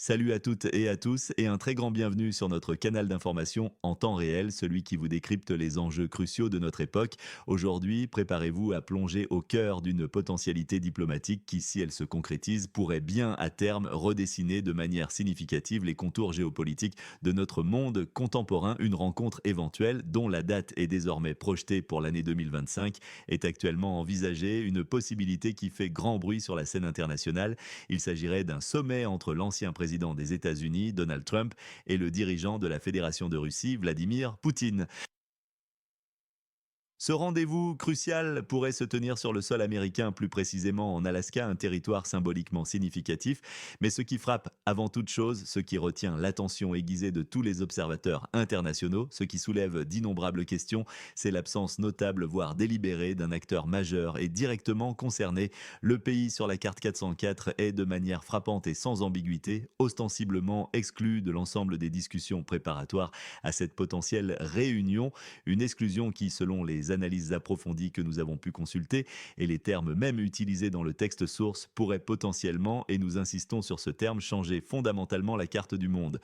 Salut à toutes et à tous et un très grand bienvenue sur notre canal d'information en temps réel, celui qui vous décrypte les enjeux cruciaux de notre époque. Aujourd'hui, préparez-vous à plonger au cœur d'une potentialité diplomatique qui, si elle se concrétise, pourrait bien à terme redessiner de manière significative les contours géopolitiques de notre monde contemporain. Une rencontre éventuelle dont la date est désormais projetée pour l'année 2025 est actuellement envisagée, une possibilité qui fait grand bruit sur la scène internationale. Il s'agirait d'un sommet entre l'ancien président des États-Unis, Donald Trump, et le dirigeant de la Fédération de Russie, Vladimir Poutine. Ce rendez-vous crucial pourrait se tenir sur le sol américain, plus précisément en Alaska, un territoire symboliquement significatif. Mais ce qui frappe avant toute chose, ce qui retient l'attention aiguisée de tous les observateurs internationaux, ce qui soulève d'innombrables questions, c'est l'absence notable, voire délibérée, d'un acteur majeur et directement concerné. Le pays sur la carte 404 est de manière frappante et sans ambiguïté, ostensiblement exclu de l'ensemble des discussions préparatoires à cette potentielle réunion. Une exclusion qui, selon les analyses approfondies que nous avons pu consulter et les termes même utilisés dans le texte source, pourrait potentiellement, et nous insistons sur ce terme, changer fondamentalement la carte du monde.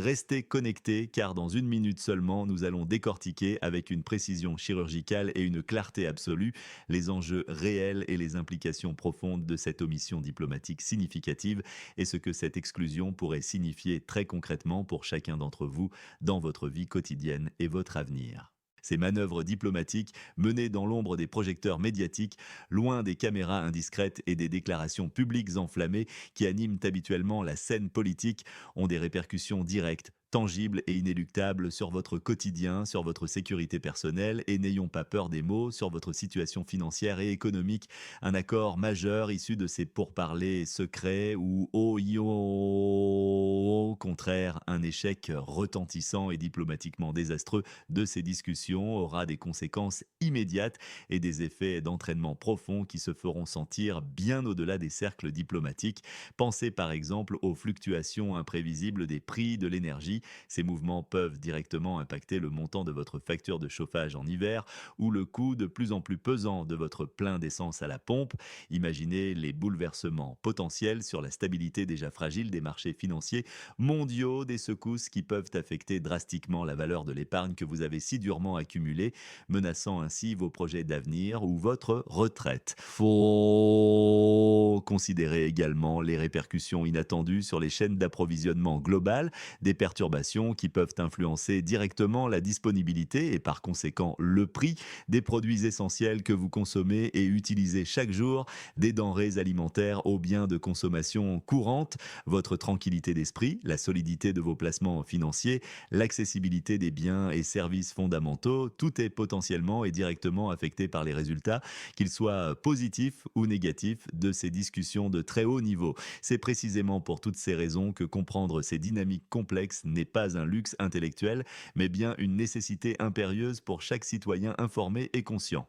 Restez connectés car dans une minute seulement, nous allons décortiquer avec une précision chirurgicale et une clarté absolue les enjeux réels et les implications profondes de cette omission diplomatique significative et ce que cette exclusion pourrait signifier très concrètement pour chacun d'entre vous dans votre vie quotidienne et votre avenir. Ces manœuvres diplomatiques, menées dans l'ombre des projecteurs médiatiques, loin des caméras indiscrètes et des déclarations publiques enflammées qui animent habituellement la scène politique, ont des répercussions directes, tangibles et inéluctables sur votre quotidien, sur votre sécurité personnelle et n'ayons pas peur des mots, sur votre situation financière et économique. Un accord majeur issu de ces pourparlers secrets ou au contraire un échec retentissant et diplomatiquement désastreux de ces discussions aura des conséquences immédiates et des effets d'entraînement profonds qui se feront sentir bien au-delà des cercles diplomatiques. Pensez par exemple aux fluctuations imprévisibles des prix de l'énergie. Ces mouvements peuvent directement impacter le montant de votre facture de chauffage en hiver ou le coût de plus en plus pesant de votre plein d'essence à la pompe. Imaginez les bouleversements potentiels sur la stabilité déjà fragile des marchés financiers mondiaux, des secousses qui peuvent affecter drastiquement la valeur de l'épargne que vous avez si durement accumulée, menaçant ainsi vos projets d'avenir ou votre retraite. Faut considérer également les répercussions inattendues sur les chaînes d'approvisionnement globales, des perturbations qui peuvent influencer directement la disponibilité et par conséquent le prix des produits essentiels que vous consommez et utilisez chaque jour, des denrées alimentaires aux biens de consommation courante, votre tranquillité d'esprit, la solidité de vos placements financiers, l'accessibilité des biens et services fondamentaux, tout est potentiellement et directement affecté par les résultats, qu'ils soient positifs ou négatifs, de ces discussions de très haut niveau. C'est précisément pour toutes ces raisons que comprendre ces dynamiques complexes n'est pas un luxe intellectuel, mais bien une nécessité impérieuse pour chaque citoyen informé et conscient.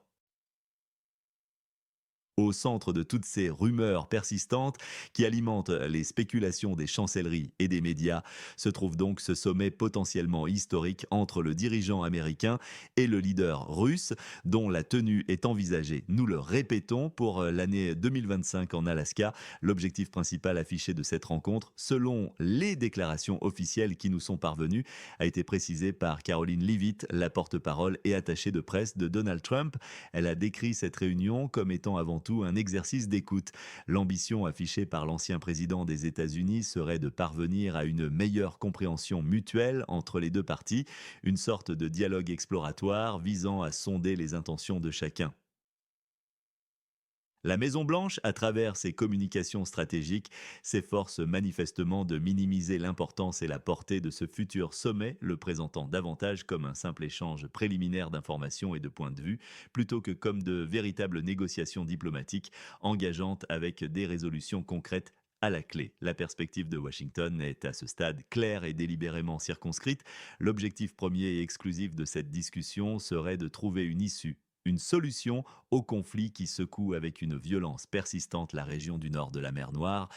Au centre de toutes ces rumeurs persistantes qui alimentent les spéculations des chancelleries et des médias se trouve donc ce sommet potentiellement historique entre le dirigeant américain et le leader russe dont la tenue est envisagée, nous le répétons, pour l'année 2025 en Alaska. L'objectif principal affiché de cette rencontre, selon les déclarations officielles qui nous sont parvenues, a été précisé par Caroline Leavitt, la porte-parole et attachée de presse de Donald Trump. Elle a décrit cette réunion comme étant avant tout un exercice d'écoute. L'ambition affichée par l'ancien président des États-Unis serait de parvenir à une meilleure compréhension mutuelle entre les deux parties, une sorte de dialogue exploratoire visant à sonder les intentions de chacun. La Maison-Blanche, à travers ses communications stratégiques, s'efforce manifestement de minimiser l'importance et la portée de ce futur sommet, le présentant davantage comme un simple échange préliminaire d'informations et de points de vue, plutôt que comme de véritables négociations diplomatiques engageantes avec des résolutions concrètes à la clé. La perspective de Washington est à ce stade claire et délibérément circonscrite. L'objectif premier et exclusif de cette discussion serait de trouver une issue, une solution au conflit qui secoue avec une violence persistante la région du nord de la mer Noire.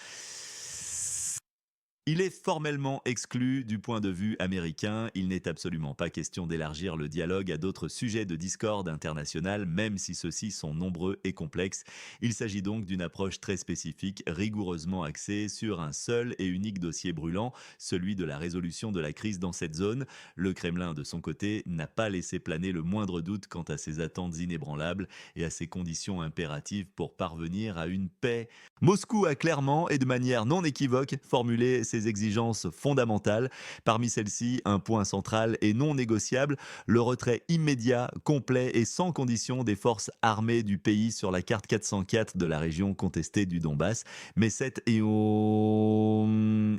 Il est formellement exclu du point de vue américain. Il n'est absolument pas question d'élargir le dialogue à d'autres sujets de discorde internationale, même si ceux-ci sont nombreux et complexes. Il s'agit donc d'une approche très spécifique, rigoureusement axée sur un seul et unique dossier brûlant, celui de la résolution de la crise dans cette zone. Le Kremlin, de son côté, n'a pas laissé planer le moindre doute quant à ses attentes inébranlables et à ses conditions impératives pour parvenir à une paix. Moscou a clairement et de manière non équivoque formulé ses exigences fondamentales. Parmi celles-ci, un point central et non négociable, le retrait immédiat, complet et sans condition des forces armées du pays sur la carte 404 de la région contestée du Donbass. Mais cette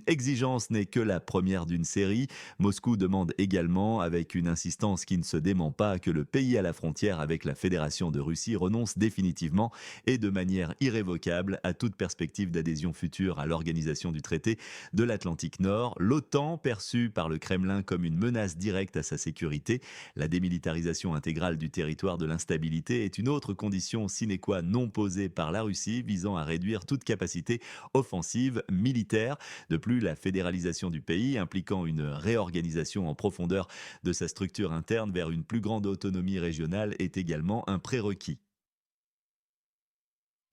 exigence n'est que la première d'une série. Moscou demande également, avec une insistance qui ne se dément pas, que le pays à la frontière avec la Fédération de Russie renonce définitivement et de manière irrévocable à toute perspective d'adhésion future à l'organisation du traité de l'Atlantique Nord, l'OTAN, perçue par le Kremlin comme une menace directe à sa sécurité. La démilitarisation intégrale du territoire de l'instabilité est une autre condition sine qua non posée par la Russie visant à réduire toute capacité offensive militaire. De plus, la fédéralisation du pays, impliquant une réorganisation en profondeur de sa structure interne vers une plus grande autonomie régionale, est également un prérequis.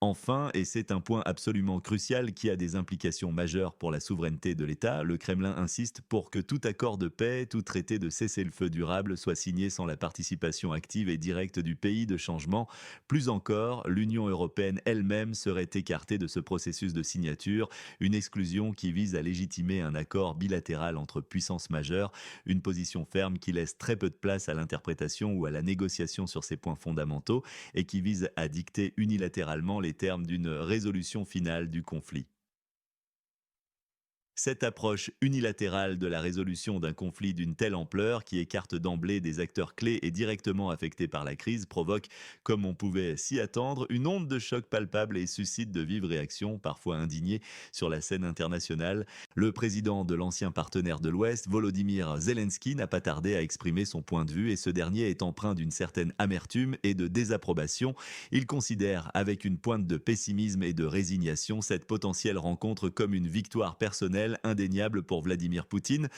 Enfin, et c'est un point absolument crucial qui a des implications majeures pour la souveraineté de l'État, le Kremlin insiste pour que tout accord de paix, tout traité de cessez-le-feu durable soit signé sans la participation active et directe du pays de changement. Plus encore, l'Union européenne elle-même serait écartée de ce processus de signature, une exclusion qui vise à légitimer un accord bilatéral entre puissances majeures, une position ferme qui laisse très peu de place à l'interprétation ou à la négociation sur ces points fondamentaux et qui vise à dicter unilatéralement les termes d'une résolution finale du conflit. Cette approche unilatérale de la résolution d'un conflit d'une telle ampleur, qui écarte d'emblée des acteurs clés et directement affectés par la crise, provoque, comme on pouvait s'y attendre, une onde de choc palpable et suscite de vives réactions, parfois indignées, sur la scène internationale. Le président de l'ancien partenaire de l'Ouest, Volodymyr Zelensky, n'a pas tardé à exprimer son point de vue et ce dernier est empreint d'une certaine amertume et de désapprobation. Il considère, avec une pointe de pessimisme et de résignation, cette potentielle rencontre comme une victoire personnelle indéniable pour Vladimir Poutine.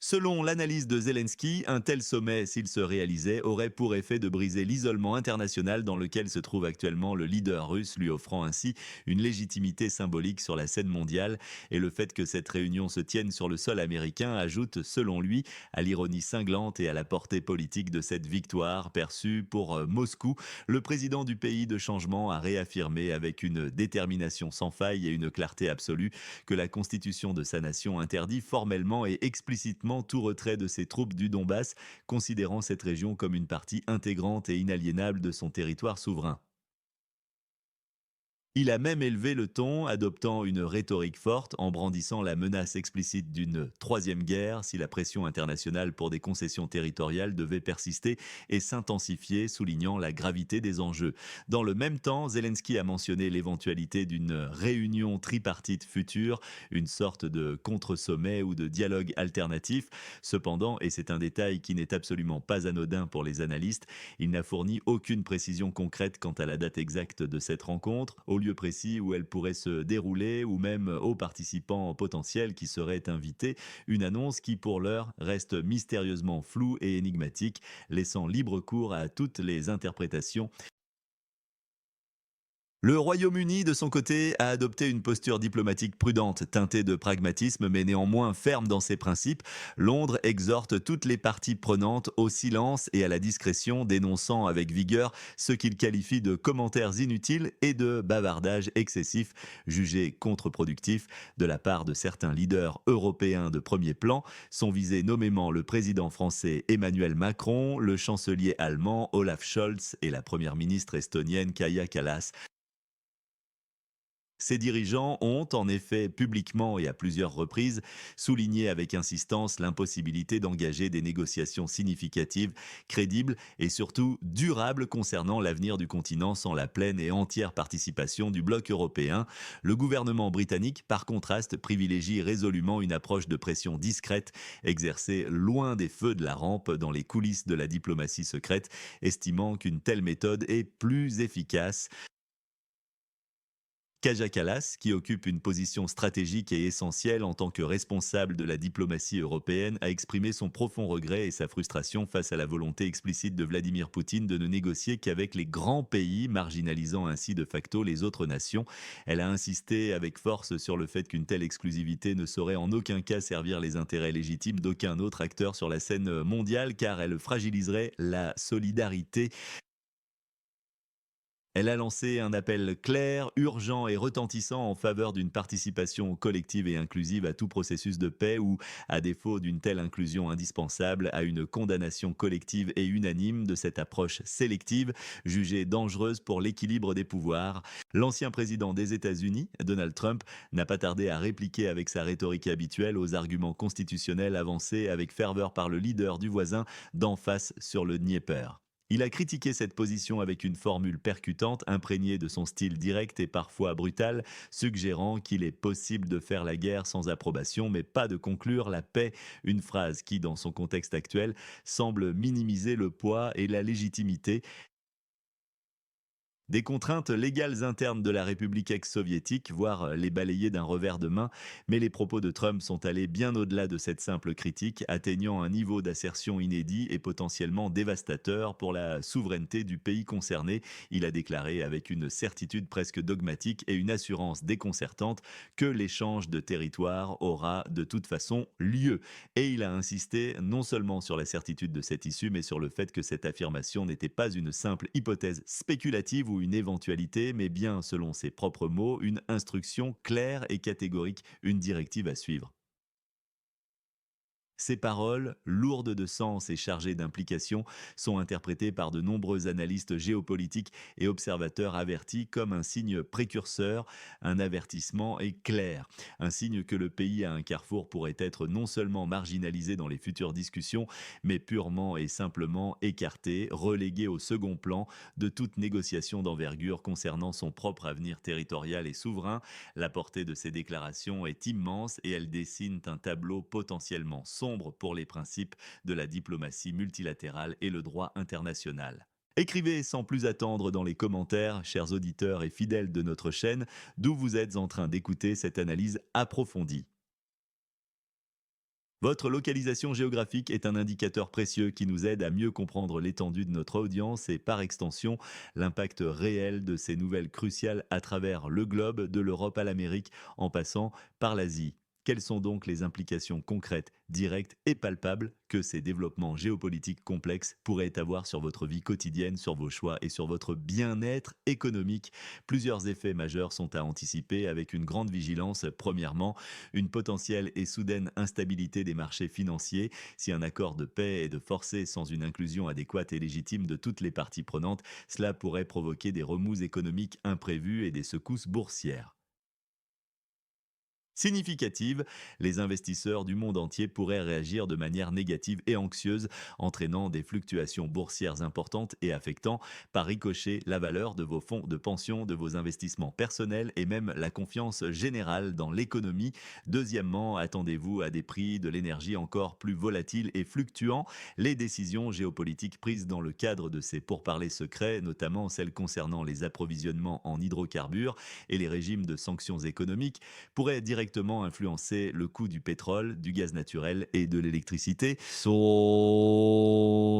Selon l'analyse de Zelensky, un tel sommet, s'il se réalisait, aurait pour effet de briser l'isolement international dans lequel se trouve actuellement le leader russe, lui offrant ainsi une légitimité symbolique sur la scène mondiale. Et le fait que cette réunion se tienne sur le sol américain ajoute, selon lui, à l'ironie cinglante et à la portée politique de cette victoire perçue pour Moscou. Le président du pays de changement a réaffirmé avec une détermination sans faille et une clarté absolue que la constitution de sa nation interdit formellement et explicitement tout retrait de ses troupes du Donbass, considérant cette région comme une partie intégrante et inaliénable de son territoire souverain. Il a même élevé le ton, adoptant une rhétorique forte, en brandissant la menace explicite d'une troisième guerre si la pression internationale pour des concessions territoriales devait persister et s'intensifier, soulignant la gravité des enjeux. Dans le même temps, Zelensky a mentionné l'éventualité d'une réunion tripartite future, une sorte de contre-sommet ou de dialogue alternatif. Cependant, et c'est un détail qui n'est absolument pas anodin pour les analystes, il n'a fourni aucune précision concrète quant à la date exacte de cette rencontre, au lieu précis où elle pourrait se dérouler ou même aux participants potentiels qui seraient invités, une annonce qui pour l'heure reste mystérieusement floue et énigmatique, laissant libre cours à toutes les interprétations. Le Royaume-Uni, de son côté, a adopté une posture diplomatique prudente, teintée de pragmatisme, mais néanmoins ferme dans ses principes. Londres exhorte toutes les parties prenantes au silence et à la discrétion, dénonçant avec vigueur ce qu'il qualifie de commentaires inutiles et de bavardage excessif, jugés contre-productifs de la part de certains leaders européens de premier plan. Sont visés nommément le président français Emmanuel Macron, le chancelier allemand Olaf Scholz et la première ministre estonienne Kaja Kallas. Ces dirigeants ont, en effet, publiquement et à plusieurs reprises, souligné avec insistance l'impossibilité d'engager des négociations significatives, crédibles et surtout durables concernant l'avenir du continent sans la pleine et entière participation du bloc européen. Le gouvernement britannique, par contraste, privilégie résolument une approche de pression discrète, exercée loin des feux de la rampe dans les coulisses de la diplomatie secrète, estimant qu'une telle méthode est plus efficace. Kaja Kallas, qui occupe une position stratégique et essentielle en tant que responsable de la diplomatie européenne, a exprimé son profond regret et sa frustration face à la volonté explicite de Vladimir Poutine de ne négocier qu'avec les grands pays, marginalisant ainsi de facto les autres nations. Elle a insisté avec force sur le fait qu'une telle exclusivité ne saurait en aucun cas servir les intérêts légitimes d'aucun autre acteur sur la scène mondiale, car elle fragiliserait la solidarité. Elle a lancé un appel clair, urgent et retentissant en faveur d'une participation collective et inclusive à tout processus de paix ou, à défaut d'une telle inclusion indispensable, à une condamnation collective et unanime de cette approche sélective, jugée dangereuse pour l'équilibre des pouvoirs. L'ancien président des États-Unis, Donald Trump, n'a pas tardé à répliquer avec sa rhétorique habituelle aux arguments constitutionnels avancés avec ferveur par le leader du voisin d'en face sur le Dniepr. Il a critiqué cette position avec une formule percutante, imprégnée de son style direct et parfois brutal, suggérant qu'il est possible de faire la guerre sans approbation, mais pas de conclure la paix, une phrase qui, dans son contexte actuel, semble minimiser le poids et la légitimité des contraintes légales internes de la République ex-soviétique, voire les balayer d'un revers de main, mais les propos de Trump sont allés bien au-delà de cette simple critique, atteignant un niveau d'assertion inédit et potentiellement dévastateur pour la souveraineté du pays concerné. Il a déclaré avec une certitude presque dogmatique et une assurance déconcertante que l'échange de territoire aura de toute façon lieu. Et il a insisté non seulement sur la certitude de cette issue, mais sur le fait que cette affirmation n'était pas une simple hypothèse spéculative ou une éventualité, mais bien, selon ses propres mots, une instruction claire et catégorique, une directive à suivre. Ces paroles, lourdes de sens et chargées d'implications, sont interprétées par de nombreux analystes géopolitiques et observateurs avertis comme un signe précurseur, un avertissement clair, un signe que le pays à un carrefour pourrait être non seulement marginalisé dans les futures discussions, mais purement et simplement écarté, relégué au second plan de toute négociation d'envergure concernant son propre avenir territorial et souverain. La portée de ces déclarations est immense et elles dessinent un tableau potentiellement sombre pour les principes de la diplomatie multilatérale et le droit international. Écrivez sans plus attendre dans les commentaires, chers auditeurs et fidèles de notre chaîne, d'où vous êtes en train d'écouter cette analyse approfondie. Votre localisation géographique est un indicateur précieux qui nous aide à mieux comprendre l'étendue de notre audience et par extension l'impact réel de ces nouvelles cruciales à travers le globe, de l'Europe à l'Amérique en passant par l'Asie. Quelles sont donc les implications concrètes, directes et palpables que ces développements géopolitiques complexes pourraient avoir sur votre vie quotidienne, sur vos choix et sur votre bien-être économique? Plusieurs effets majeurs sont à anticiper avec une grande vigilance. Premièrement, une potentielle et soudaine instabilité des marchés financiers. Si un accord de paix est de forcer sans une inclusion adéquate et légitime de toutes les parties prenantes, cela pourrait provoquer des remous économiques imprévus et des secousses boursières significative, les investisseurs du monde entier pourraient réagir de manière négative et anxieuse, entraînant des fluctuations boursières importantes et affectant par ricochet la valeur de vos fonds de pension, de vos investissements personnels et même la confiance générale dans l'économie. Deuxièmement, attendez-vous à des prix de l'énergie encore plus volatiles et fluctuants. Les décisions géopolitiques prises dans le cadre de ces pourparlers secrets, notamment celles concernant les approvisionnements en hydrocarbures et les régimes de sanctions économiques, pourraient directement influencer le coût du pétrole, du gaz naturel et de l'électricité.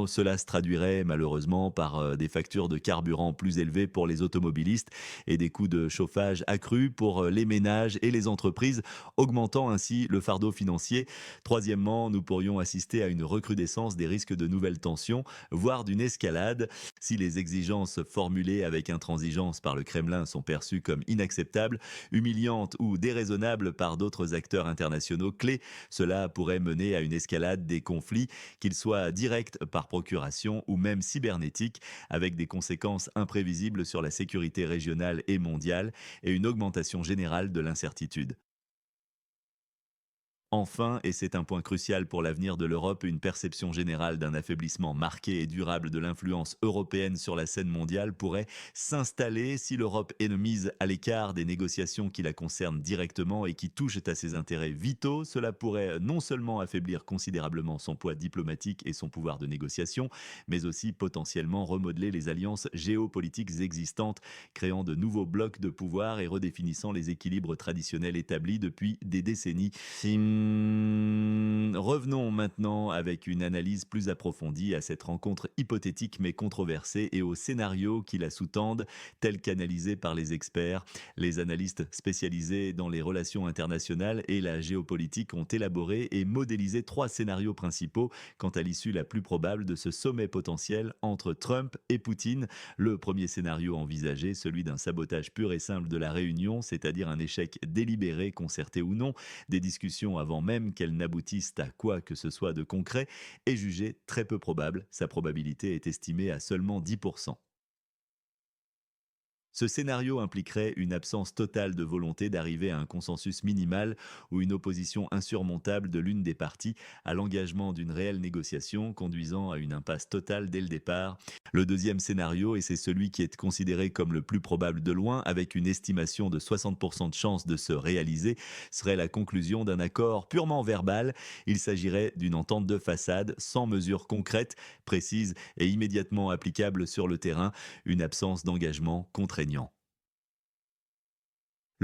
Cela se traduirait malheureusement par des factures de carburant plus élevées pour les automobilistes et des coûts de chauffage accrus pour les ménages et les entreprises, augmentant ainsi le fardeau financier. Troisièmement, nous pourrions assister à une recrudescence des risques de nouvelles tensions, voire d'une escalade, si les exigences formulées avec intransigeance par le Kremlin sont perçues comme inacceptables, humiliantes ou déraisonnables par d'autres acteurs internationaux clés. Cela pourrait mener à une escalade des conflits, qu'ils soient directs par procuration ou même cybernétiques, avec des conséquences imprévisibles sur la sécurité régionale et mondiale et une augmentation générale de l'incertitude. Enfin, et c'est un point crucial pour l'avenir de l'Europe, une perception générale d'un affaiblissement marqué et durable de l'influence européenne sur la scène mondiale pourrait s'installer si l'Europe est mise à l'écart des négociations qui la concernent directement et qui touchent à ses intérêts vitaux. Cela pourrait non seulement affaiblir considérablement son poids diplomatique et son pouvoir de négociation, mais aussi potentiellement remodeler les alliances géopolitiques existantes, créant de nouveaux blocs de pouvoir et redéfinissant les équilibres traditionnels établis depuis des décennies. Revenons maintenant avec une analyse plus approfondie à cette rencontre hypothétique mais controversée et aux scénarios qui la sous-tendent, tels qu'analysés par les experts. Les analystes spécialisés dans les relations internationales et la géopolitique ont élaboré et modélisé trois scénarios principaux quant à l'issue la plus probable de ce sommet potentiel entre Trump et Poutine. Le premier scénario envisagé, celui d'un sabotage pur et simple de la réunion, c'est-à-dire un échec délibéré, concerté ou non, des discussions avant même qu'elles n'aboutissent à quoi que ce soit de concret, est jugé très peu probable. Sa probabilité est estimée à seulement 10%. Ce scénario impliquerait une absence totale de volonté d'arriver à un consensus minimal ou une opposition insurmontable de l'une des parties à l'engagement d'une réelle négociation conduisant à une impasse totale dès le départ. Le deuxième scénario, et c'est celui qui est considéré comme le plus probable de loin, avec une estimation de 60% de chances de se réaliser, serait la conclusion d'un accord purement verbal. Il s'agirait d'une entente de façade sans mesures concrètes, précises et immédiatement applicables sur le terrain, une absence d'engagement contraignant.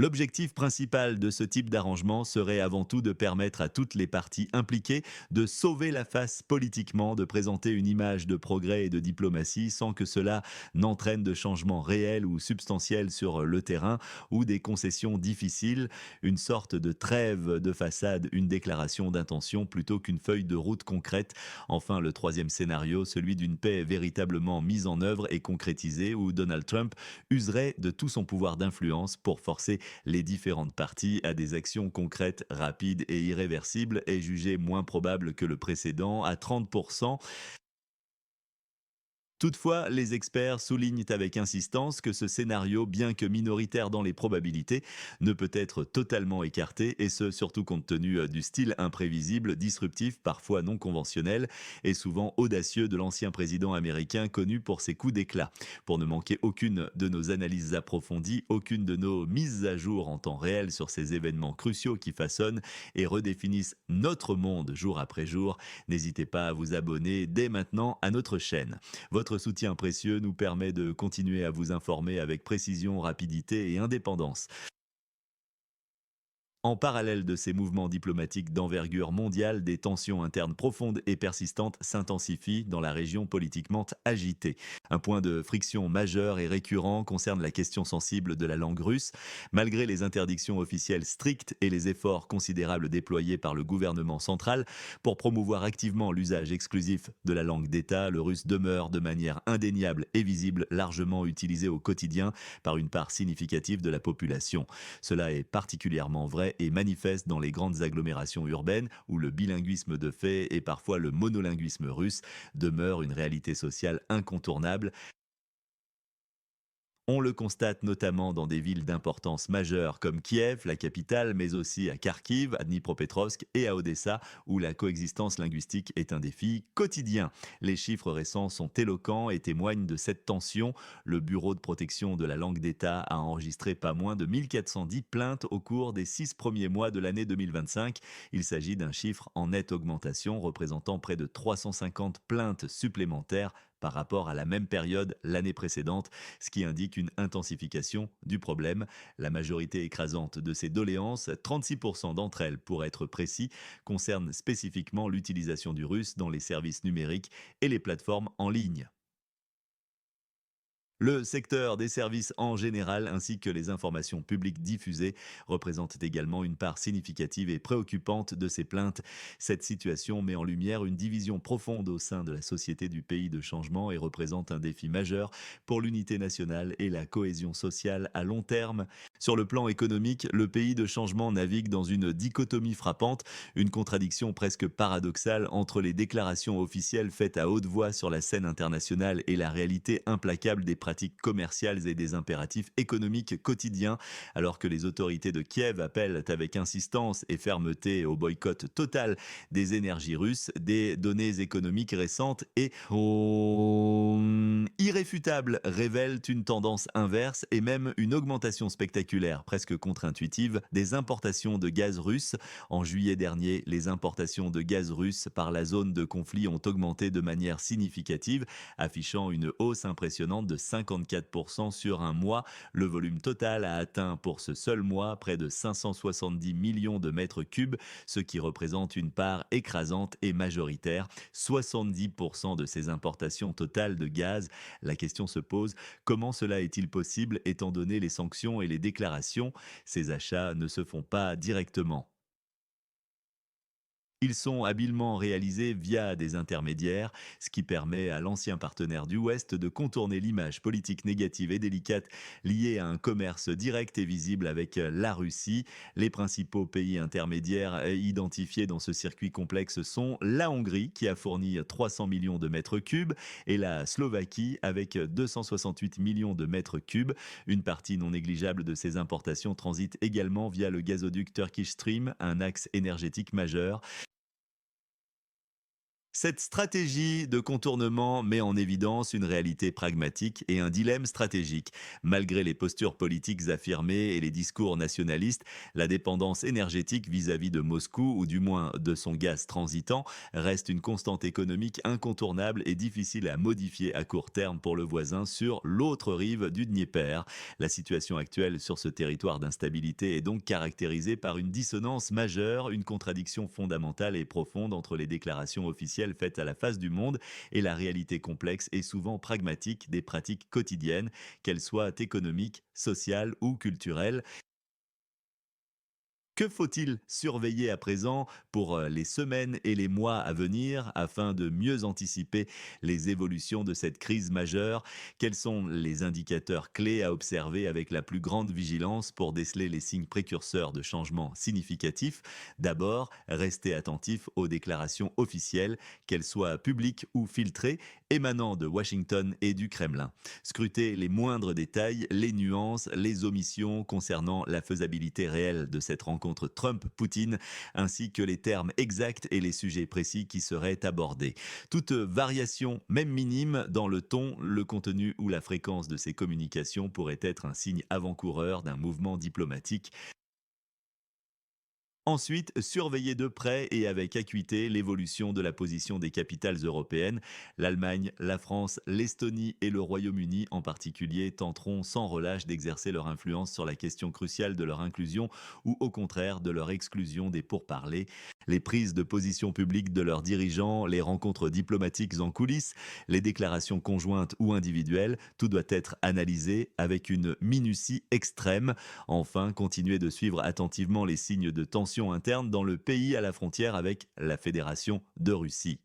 L'objectif principal de ce type d'arrangement serait avant tout de permettre à toutes les parties impliquées de sauver la face politiquement, de présenter une image de progrès et de diplomatie sans que cela n'entraîne de changements réels ou substantiels sur le terrain ou des concessions difficiles, une sorte de trêve de façade, une déclaration d'intention plutôt qu'une feuille de route concrète. Enfin, le troisième scénario, celui d'une paix véritablement mise en œuvre et concrétisée où Donald Trump userait de tout son pouvoir d'influence pour forcer les différentes parties à des actions concrètes, rapides et irréversibles, est jugé moins probable que le précédent à 30%. Toutefois, les experts soulignent avec insistance que ce scénario, bien que minoritaire dans les probabilités, ne peut être totalement écarté, et ce surtout compte tenu du style imprévisible, disruptif, parfois non conventionnel, et souvent audacieux de l'ancien président américain connu pour ses coups d'éclat. Pour ne manquer aucune de nos analyses approfondies, aucune de nos mises à jour en temps réel sur ces événements cruciaux qui façonnent et redéfinissent notre monde jour après jour, n'hésitez pas à vous abonner dès maintenant à notre chaîne. Votre soutien précieux nous permet de continuer à vous informer avec précision, rapidité et indépendance. En parallèle de ces mouvements diplomatiques d'envergure mondiale, des tensions internes profondes et persistantes s'intensifient dans la région politiquement agitée. Un point de friction majeur et récurrent concerne la question sensible de la langue russe. Malgré les interdictions officielles strictes et les efforts considérables déployés par le gouvernement central pour promouvoir activement l'usage exclusif de la langue d'État, le russe demeure de manière indéniable et visible largement utilisé au quotidien par une part significative de la population. Cela est particulièrement vrai et manifeste dans les grandes agglomérations urbaines où le bilinguisme de fait et parfois le monolinguisme russe demeure une réalité sociale incontournable. On le constate notamment dans des villes d'importance majeure comme Kiev, la capitale, mais aussi à Kharkiv, à Dnipropetrovsk et à Odessa, où la coexistence linguistique est un défi quotidien. Les chiffres récents sont éloquents et témoignent de cette tension. Le Bureau de protection de la langue d'État a enregistré pas moins de 1410 plaintes au cours des 6 premiers mois de l'année 2025. Il s'agit d'un chiffre en nette augmentation, représentant près de 350 plaintes supplémentaires par rapport à la même période l'année précédente, ce qui indique une intensification du problème. La majorité écrasante de ces doléances, 36% d'entre elles pour être précis, concernent spécifiquement l'utilisation du russe dans les services numériques et les plateformes en ligne. Le secteur des services en général ainsi que les informations publiques diffusées représentent également une part significative et préoccupante de ces plaintes. Cette situation met en lumière une division profonde au sein de la société du pays de changement et représente un défi majeur pour l'unité nationale et la cohésion sociale à long terme. Sur le plan économique, le pays de changement navigue dans une dichotomie frappante, une contradiction presque paradoxale entre les déclarations officielles faites à haute voix sur la scène internationale et la réalité implacable des pratiques commerciales et des impératifs économiques quotidiens, alors que les autorités de Kiev appellent avec insistance et fermeté au boycott total des énergies russes. Des données économiques récentes et irréfutables révèlent une tendance inverse et même une augmentation spectaculaire, presque contre-intuitive, des importations de gaz russe. En juillet dernier, les importations de gaz russe par la zone de conflit ont augmenté de manière significative, affichant une hausse impressionnante de 54% sur un mois. Le volume total a atteint pour ce seul mois près de 570 millions de mètres cubes, ce qui représente une part écrasante et majoritaire, 70% de ces importations totales de gaz. La question se pose, comment cela est-il possible étant donné les sanctions et les déclarations? Ces achats ne se font pas directement. Ils sont habilement réalisés via des intermédiaires, ce qui permet à l'ancien partenaire du Ouest de contourner l'image politique négative et délicate liée à un commerce direct et visible avec la Russie. Les principaux pays intermédiaires identifiés dans ce circuit complexe sont la Hongrie, qui a fourni 300 millions de mètres cubes, et la Slovaquie, avec 268 millions de mètres cubes. Une partie non négligeable de ces importations transite également via le gazoduc Turkish Stream, un axe énergétique majeur. Cette stratégie de contournement met en évidence une réalité pragmatique et un dilemme stratégique. Malgré les postures politiques affirmées et les discours nationalistes, la dépendance énergétique vis-à-vis de Moscou, ou du moins de son gaz transitant, reste une constante économique incontournable et difficile à modifier à court terme pour le voisin sur l'autre rive du Dniepr. La situation actuelle sur ce territoire d'instabilité est donc caractérisée par une dissonance majeure, une contradiction fondamentale et profonde entre les déclarations officielles faites à la face du monde et la réalité complexe et souvent pragmatique des pratiques quotidiennes, qu'elles soient économiques, sociales ou culturelles. Que faut-il surveiller à présent pour les semaines et les mois à venir afin de mieux anticiper les évolutions de cette crise majeure? Quels sont les indicateurs clés à observer avec la plus grande vigilance pour déceler les signes précurseurs de changements significatifs? D'abord, restez attentif aux déclarations officielles, qu'elles soient publiques ou filtrées, émanant de Washington et du Kremlin. Scrutez les moindres détails, les nuances, les omissions concernant la faisabilité réelle de cette rencontre Trump-Poutine, ainsi que les termes exacts et les sujets précis qui seraient abordés. Toute variation, même minime, dans le ton, le contenu ou la fréquence de ces communications pourrait être un signe avant-coureur d'un mouvement diplomatique. Ensuite, surveiller de près et avec acuité l'évolution de la position des capitales européennes. L'Allemagne, la France, l'Estonie et le Royaume-Uni en particulier tenteront sans relâche d'exercer leur influence sur la question cruciale de leur inclusion ou au contraire de leur exclusion des pourparlers. Les prises de position publiques de leurs dirigeants, les rencontres diplomatiques en coulisses, les déclarations conjointes ou individuelles, tout doit être analysé avec une minutie extrême. Enfin, continuez de suivre attentivement les signes de tension interne dans le pays à la frontière avec la Fédération de Russie.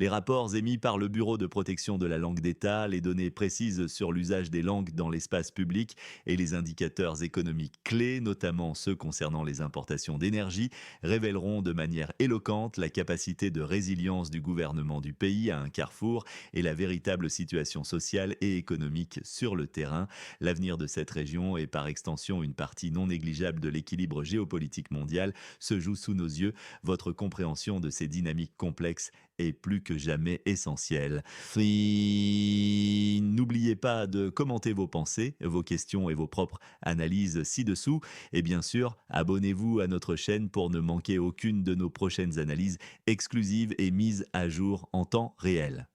Les rapports émis par le Bureau de protection de la langue d'État, les données précises sur l'usage des langues dans l'espace public et les indicateurs économiques clés, notamment ceux concernant les importations d'énergie, révéleront de manière éloquente la capacité de résilience du gouvernement du pays à un carrefour et la véritable situation sociale et économique sur le terrain. L'avenir de cette région et par extension une partie non négligeable de l'équilibre géopolitique mondial se joue sous nos yeux. Votre compréhension de ces dynamiques complexes est plus que jamais essentiel. N'oubliez pas de commenter vos pensées, vos questions et vos propres analyses ci-dessous. Et bien sûr, abonnez-vous à notre chaîne pour ne manquer aucune de nos prochaines analyses exclusives et mises à jour en temps réel.